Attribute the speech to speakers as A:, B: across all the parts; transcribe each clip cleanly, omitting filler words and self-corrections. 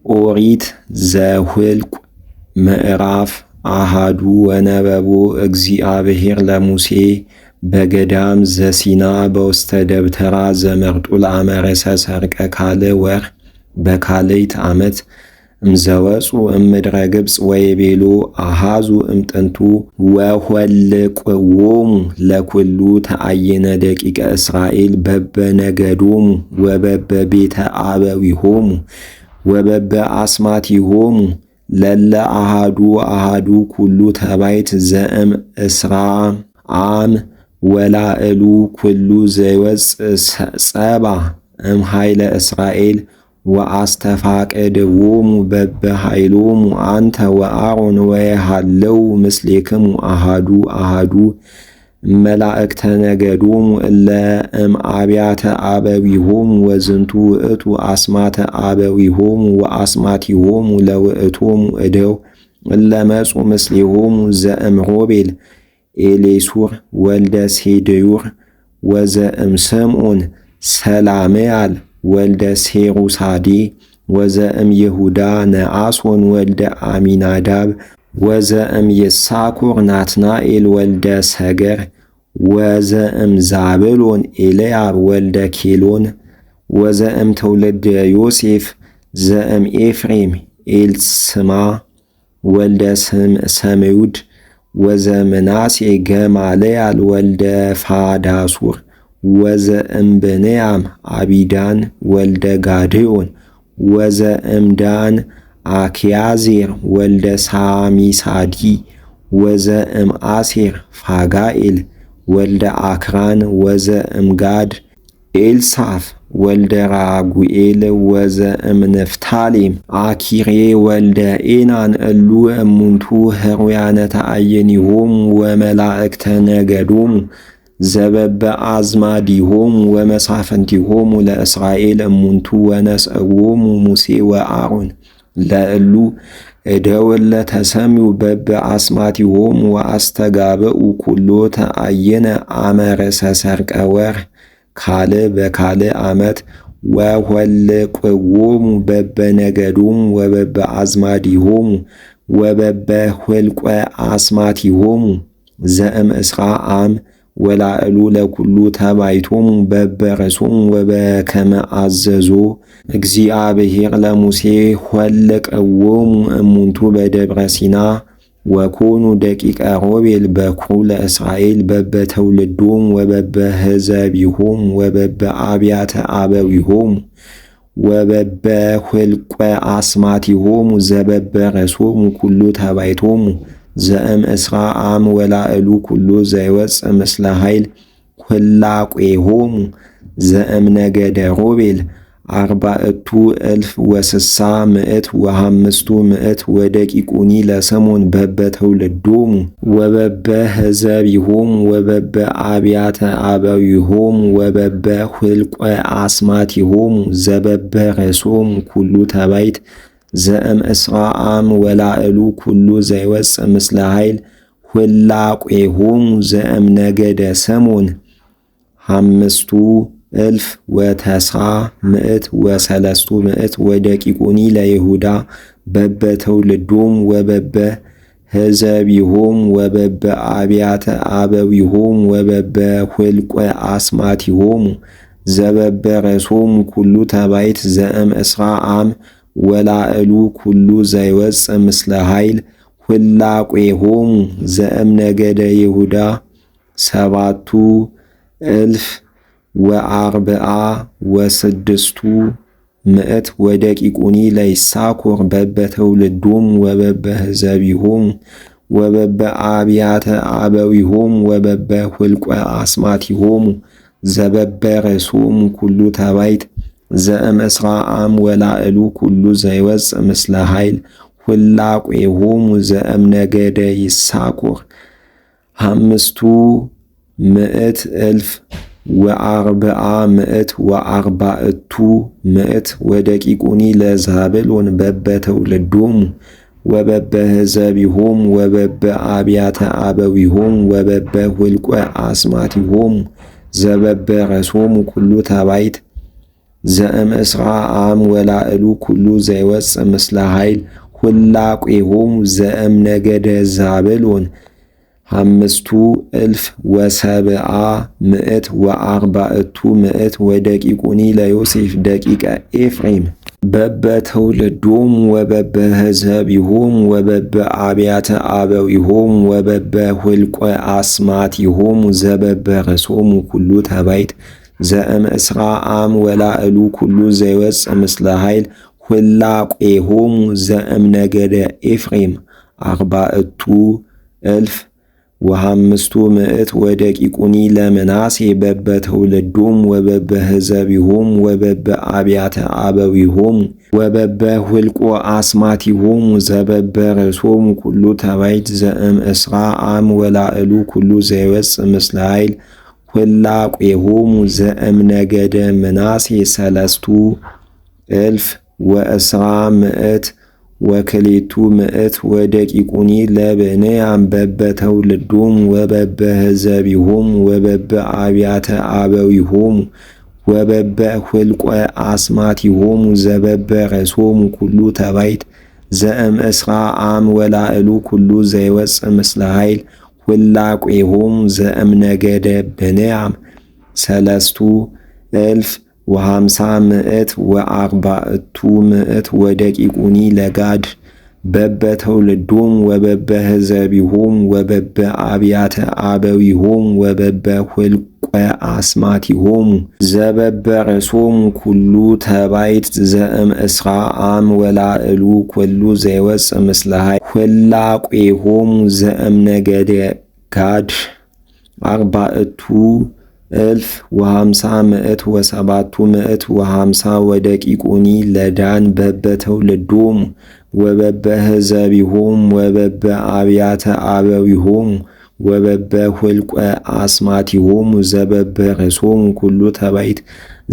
A: ኦሪት ዘኍልቍ ምዕራፍ አሃዱ ወነበቦ እግዚአብሔር ለሙሴ በገዳም ዘሲና በውስተ ደብተራ ዘመርጡል አመረሰ ሰርቀ ካለ ወር በካለይት ዓመት እምዘወፁ እምድረ ግብፅ ወይቤሎ አሃዙ እምጥንቱ ወኍልቅዎሙ ለኵሉ ተአይነ ደቂቀ እስራኤል በበነገዶሙ ወበበቤተ አበዊሆሙ ወበበ አስማቲሆሙ ለለ አሃዱ አሃዱ ኩሉ ተባይት ዘእም እስራ አም ወላእሉ ኩሉ ዘይወፅእ ጸባ እምኃይለ እስራኤል ወአስተፋቅድዎሙ በበኃይሎሙ አንተ ወአሮን ወየሃለው ምስሌክሙ አሃዱ አሃዱ መላእክተ ነገዶሙ እለ እምአብያተ አበዊሆሙ ወዝንቱ ውእቱ አስማተ አበዊሆሙ ወአስማቲሆሙ ለውእቶሙ እደው እለ መጹ ምስሌሆሙ ዘእምሮቤል ኤሌሱር ወልደ ሴዴዩር ወዘእም ስምዖን ሰላምያል ወልደ ሴሩሳዴ ወዘእም ይሁዳ ነአሶን ወልደ አሚናዳብ ወዘእም ይሳኮር ናትናኤል ወልደ ሰገር ወዘእም ዛብሎን ኤልያብ ወልደ ኬሎን ወዘእም ትውልደ ዮሴፍ ዘእም ኤፍሬም ኤልስማ ወልደ ሰምዩድ ወዘምናሴ ገማልያል ወልደ ፋዳሱር ወዘእም ብንያም አቢዳን ወልደ ጋድዮን ወዘእም ዳን አክያዜር ወልደ ሳሚሳዲ ወዘእም አሴር ፋጋኤል ወልደ አክራን ወዘእም ጋድ ኤልሳፍ ወልደ ራጉኤል ወዘእም ንፍታሌም አኪሬ ወልደ ኤናን እሉ እሙንቱ ህሩያነ ተአይኒሆሙ ወመላእክተ ነገዶሙ ዘበበ አዝማዲሆሙ ወመሳፍንቲሆሙ ለእስራኤል እሙንቱ ወነስእዎሙ ሙሴ ወአሮን ለእሉ እደወለ ተሰሚው በበ አስማቲሆሙ ወአስተጋብኡ ኩሎ ተአይነ አመረሰ ሰርቀ ወር ካል በካል ዓመት ወኍልቅዎሙ በበ ነገዶሙ ወበበ አዝማዲሆሙ ወበበ ኍልቈ አስማቲሆሙ ዘእም እስራ አም ወላእሉ ለኵሉ ተባይቶሙ በበረሶሙ ወበከመ አዘዞ እግዚአብሔር ለሙሴ ኍልቅዎሙ እሙንቱ በደብረ ሲና ወኮኑ ደቂቀ ሮቤል በኵሩ ለእስራኤል በበትውልዶሙ ወበበሕዝቢሆሙ ወበበ አብያተ አበዊሆሙ ወበበ ኍልቈ አስማቲሆሙ ዘበበረሶሙ ኩሉ ተባይቶሙ ዘእም እስራ አም ወላእሉ ኩሉ ዘይወፅእ ምስለ ኃይል ኵላቄሆሙ ዘእም ነገደ ሮቤል አርባዕቱ እልፍ ወስሳ ምዕት ወሃምስቱ ምዕት ወደቂቁኒ ለሰሞን በበትውልዶሙ ወበበ ሕዝቢሆሙ ወበበ አብያተ አበዊሆሙ ወበበ ኍልቈ አስማቲሆሙ ዘበበረሶሙ ኩሉ ተባይት ዘእም እስራ አም ወላእሉ ኩሉ ዘይወፅእ ምስለ ኃይል ኵላቄሆሙ ዘእም ነገደ ሰሞን ሃምስቱ እልፍ ወተስዓ ምዕት ወሰለስቱ ምዕት ወደቂቁኒ ለይሁዳ በበትውልዶሙ ወበበ ሕዝቢሆሙ ወበበ አብያተ አበዊሆሙ ወበበ ኍልቈ አስማቲሆሙ ዘበበረሶሙ ኩሉ ተባይት ዘእም እስራ አም ወላእሉ ኩሉ ዘይወፅእ ምስለ ኃይል ኵላቄሆሙ ዘእም ነገደ ይሁዳ ሰባቱ እልፍ ወአርብዓ ወስድስቱ ምዕት ወደቂቁኒ ለይሳኮር በበትውልዶሙ ወበበ ሕዝቢሆሙ ወበበ አብያተ አበዊሆሙ ወበበ ኍልቈ አስማቲሆሙ ዘበበረሶሙ ኩሉ ተባይት ዘእም እስራ አም ወላእሉ ኩሉ ዘይወፅእ ምስለ ኃይል ኵላቄሆሙ ዘእም ነገደ ይሳኮር ሃምስቱ ምዕት እልፍ ወአርብዓ ምዕት ወአርባዕቱ ምዕት ወደቂቁኒ ለዛብሎን በበትውልዶሙ ወበበ ሕዝቢሆሙ ወበበ አብያተ አበዊሆሙ ወበበ ኍልቈ አስማቲሆሙ ዘበበረሶሙ ኩሉ ተባይት ዘእምእስራ አም ወላእሉ ኩሉ ዘይወፅእ ምስለ ኃይል ሁላቄሆሙ ዘእም ነገደ ዛብሎን 5,140 ወደቂቁኒ ለዮሴፍ ደቂቀ ኤፍሬም በበትውልዶሙ ወበበሕዝቢሆሙ ወበበአብያተ አበዊሆሙ ወበበሁልቆ አስማቲሆሙ ዘበበርእሶሙ ኩሉ ተባይት ዘእምእስራ አም ወላእሉ ኩሉ ዘይወፅእ ምስለ ኃይል ሁላቄሆሙ ዘእምነገደ ኤፍሬም 4,500 ወደቂቁኒ ለምናሴ በበትውልዶሙ ወበበሕዝቢሆሙ ወበበአብያተ አበዊሆሙ ወበበሁልቆ አስማቲሆሙ ዘበበርእሶሙ ኩሉ ተባይት ዘእምእስራ አም ወላእሉ ኩሉ ዘይወፅእ ምስለ ኃይል ሁላቄሆሙ ዘእምነገደ ምናሴ 3,100 ወደቂቁኒ ለብንያም በበትውልዶሙ ወበበሕዝቢሆሙ ወበበአብያተ አበዊሆሙ ወበበሁልቆ አስማቲሆሙ ዘበበርእሶሙ ኩሉ ተባይት ዘእምእስራ አም ወላእሉ ኩሉ ዘይወፅእ ምስለ ኃይል ሁላቄሆሙ ዘእምነገደ ብንያም 3,140 ወደቂቁኒ ለጋድ በበትውልዶሙ ወበበሕዝቢሆሙ ወበበአብያተ አበዊሆሙ ወበበሁልቆ አስማቲሆሙ ዘበበርእሶሙ ኩሉ ተባይት ዘእምእስራ አም ወላእሉ ኩሉ ዘይወፅእ ምስለ ኃይል ሁላቄሆሙ ዘእምነገደ ጋድ 4,150 ወደቂቁኒ ለዳን በበትውልዶሙ ወበበሕዝቢሆሙ ወበበአብያተ አበዊሆሙ ወበበሁልቆ አስማቲሆሙ ዘበበርእሶሙ ኩሉ ተባይት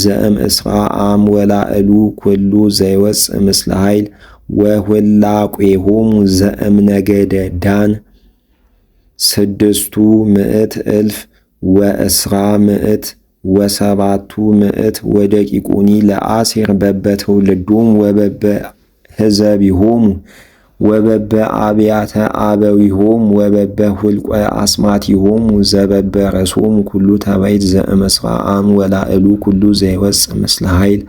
A: ዘእምእስራ አም ወላእሉ ኩሉ ዘይወፅእ ምስለ ኃይል ወሁላቄሆሙ ዘእምነገደ ዳን 6,127 ወደቂቁኒ ለአሴር በበትውልዶሙ ወበበሕዝቢሆሙ ወበበአብያተ አበዊሆሙ ወበበሁልቆ አስማቲሆሙ ዘበበርእሶሙ ኩሉ ተባይት ዘእምእስራ አም ወላእሉ ኩሉ ዘይወፅእ ምስለ ኃይል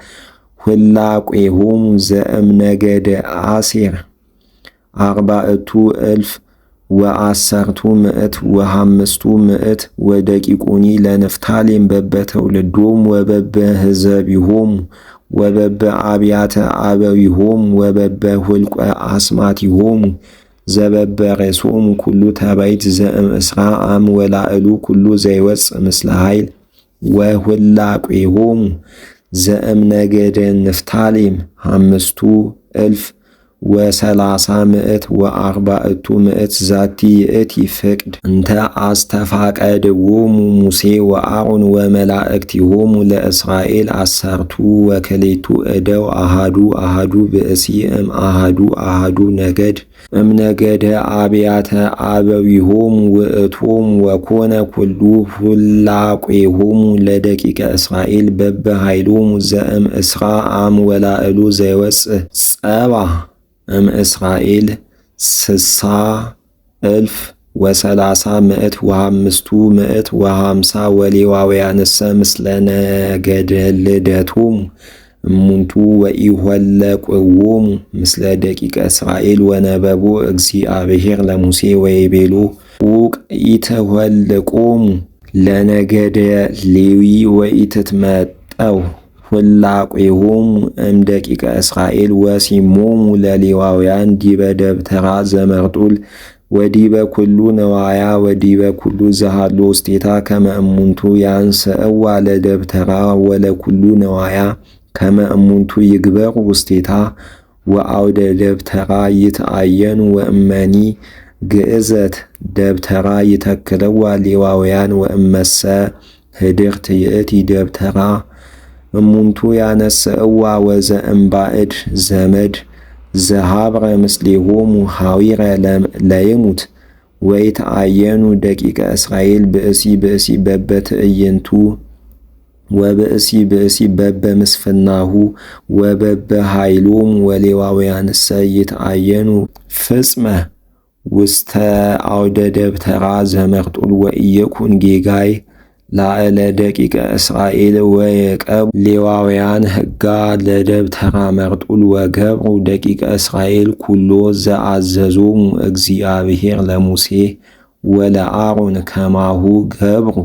A: ሁላቄሆሙ ዘእምነገደ አሴር 4,150 ወደቂቁኒ ለንፍታሌም በበትውልዶሙ ወበበሕዝቢሆሙ ወበበአብያተ አበዊሆሙ ወበበሁልቆ አስማቲሆሙ ዘበበርእሶሙ ኩሉ ተባይት ዘእምእስራ አም ወላእሉ ኩሉ ዘይወፅእ ምስለ ኃይል ወሁላቄሆሙ ዘእምነገደ ንፍታሌም 5,340 ዛቲ ይእቲ ፍቅድ እንተ አስተፋቀድዎሙ ሙሴ ወአሮን ወመላእክቲሆሙ ለእስራኤል 10 እደው አሃዱ ብእሲ አሃዱ ነገድ እምነገደ አብያተ አበዊሆሙ ውእቶሙ ወኮነ ኩሉ ሁላቄሆሙ ለደቂቀ እስራኤል በበኃይሎሙ ዘእምእስራ አም ወላእሉ ዘይወፅእ ጸባ እምእስራኤል 60,150 ወሌዋውያንሰ ምስለ ነገደ ልደቶሙ እሙንቱ ወኢሖለቅዎሙ ምስለ ደቂቀ እስራኤል ወነበቦ እግዚአብሔር ለሙሴ ወይቤሎ ዑቅ ኢትሖልቆሙ ለነገደ ሌዊ ወኢትትመጠው ሁላቄሆሙ እምደቂቀ እስራኤል ወሲሞሙ ለሌዋውያን ዲበ ደብተራ ዘመርጡል ወዲበ ኩሉ ነዋያ ወዲበ ኩሉ ዘሃሎ ውስቴታ ከመ እሙንቱ ያንስእዋ ለደብተራ ወለኩሉ ነዋያ ከመ እሙንቱ ይግበሩ ውስቴታ ወአውደ ደብተራ ይትአየኑ ወእመኒ ግእዘት ደብተራ ይተክለዋ ሌዋውያን ወእመሰ ህድርት ይእቲ ደብተራ እሙንቱ ያነስእዋ ወዘእምባዕድ ዘመድ ዘሃብረ ምስሌሆሙ ሐዊረ ለይሙት ወይትአየኑ ደቂቀ እስራኤል ብእሲ በበትዕይንቱ ወብእሲ ብእሲ በበምስፍናሁ ወበበኃይሎሙ ወሌዋውያንሰ ይትአየኑ ፍጽመ ውስተ አውደ ደብተራ ዘመርጡል ወኢየኩን ጌጋይ ላዕለ ደቂቀ እስራኤል ወየቀቡ ሌዋውያን ሕጋ ለደብተራ መርጡል ወገብሩ ደቂቀ እስራኤል ኩሎ ዘአዘዞሙ እግዚአብሔር ለሙሴ ወለአሮን ከማሁ ገብሩ።